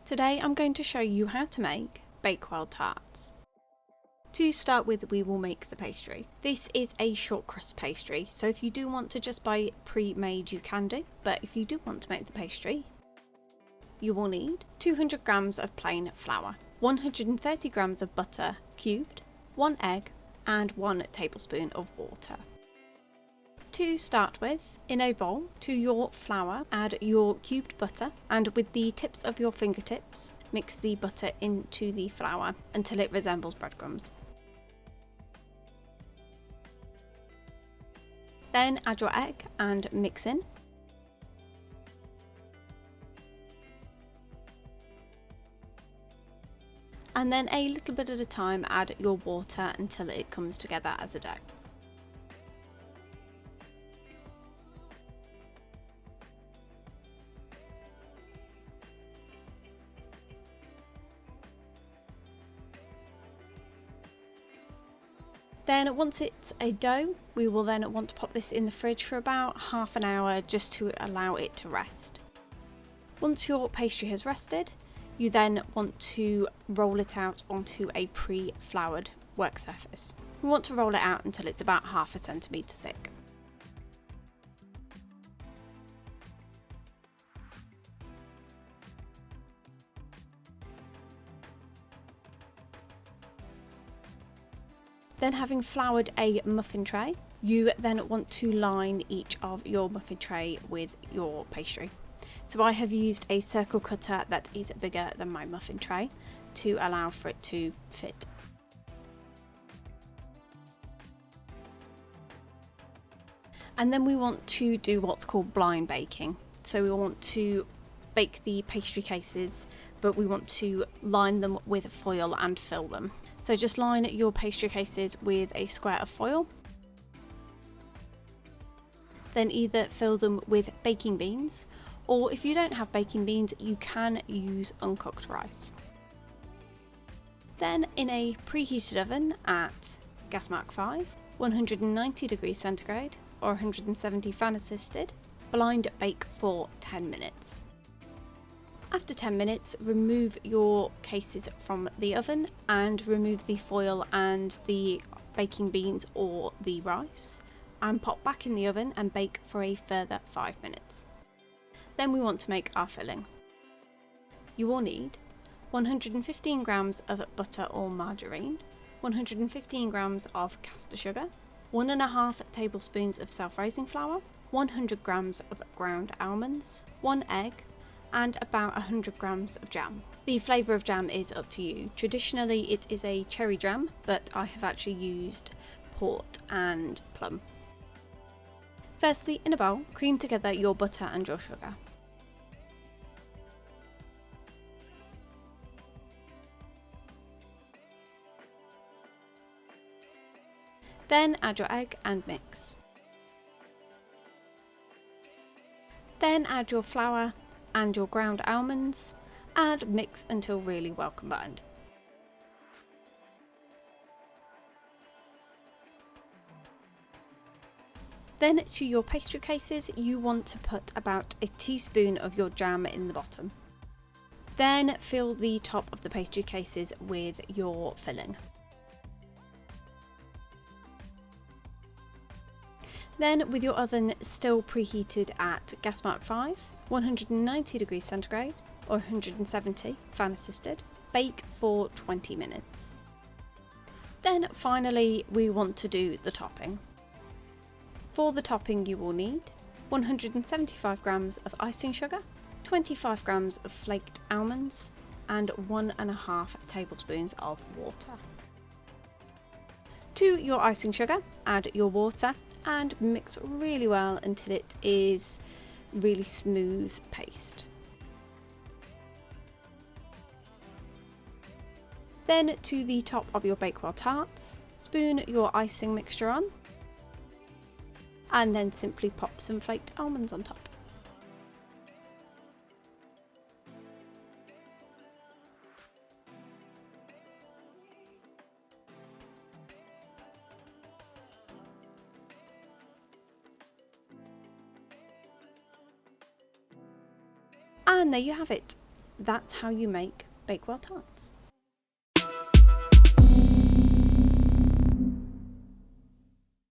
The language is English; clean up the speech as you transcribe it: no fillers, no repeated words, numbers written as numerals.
Today I'm going to show you how to make Bakewell Tarts. To start with, we will make the pastry. This is a short crust pastry, so if you do want to just buy it pre-made you can do, but if you do want to make the pastry, you will need 200 grams of plain flour, 130 grams of butter cubed, 1 egg and 1 tablespoon of water. To start with, in a bowl, to your flour add your cubed butter, and with the tips of your fingertips mix the butter into the flour until it resembles breadcrumbs. Then add your egg and mix in. And then a little bit at a time add your water until it comes together as a dough. Then once it's a dough, we will then want to pop this in the fridge for about half an hour just to allow it to rest. Once your pastry has rested, you then want to roll it out onto a pre-floured work surface. We want to roll it out until it's about half a centimetre thick. Then, having floured a muffin tray, you then want to line each of your muffin tray with your pastry. So I have used a circle cutter that is bigger than my muffin tray to allow for it to fit. And then we want to do what's called blind baking. So we want to bake the pastry cases, but we want to line them with foil and fill them. So just line your pastry cases with a square of foil. Then either fill them with baking beans, or if you don't have baking beans, you can use uncooked rice. Then in a preheated oven at gas mark 5, 190 degrees centigrade or 170 fan assisted, blind bake for 10 minutes. After 10 minutes, remove your cases from the oven and remove the foil and the baking beans or the rice, and pop back in the oven and bake for a further 5 minutes. Then we want to make our filling. You will need 115 grams of butter or margarine, 115 grams of caster sugar, 1.5 tablespoons of self-raising flour, 100 grams of ground almonds, 1 egg, and about 100 grams of jam. The flavour of jam is up to you. Traditionally it is a cherry jam, but I have actually used port and plum. Firstly, in a bowl, cream together your butter and your sugar. Then add your egg and mix. Then add your flour and your ground almonds and mix until really well combined. Then to your pastry cases, you want to put about a teaspoon of your jam in the bottom. Then fill the top of the pastry cases with your filling. Then, with your oven still preheated at gas mark 5, 190 degrees centigrade or 170 fan assisted, bake for 20 minutes. Then finally we want to do the topping. For the topping you will need 175 grams of icing sugar, 25 grams of flaked almonds and 1.5 tablespoons of water. To your icing sugar, add your water and mix really well until it is really smooth paste. Then to the top of your Bakewell Tarts, spoon your icing mixture on and then simply pop some flaked almonds on top. And there you have it, that's how you make Bakewell Tarts.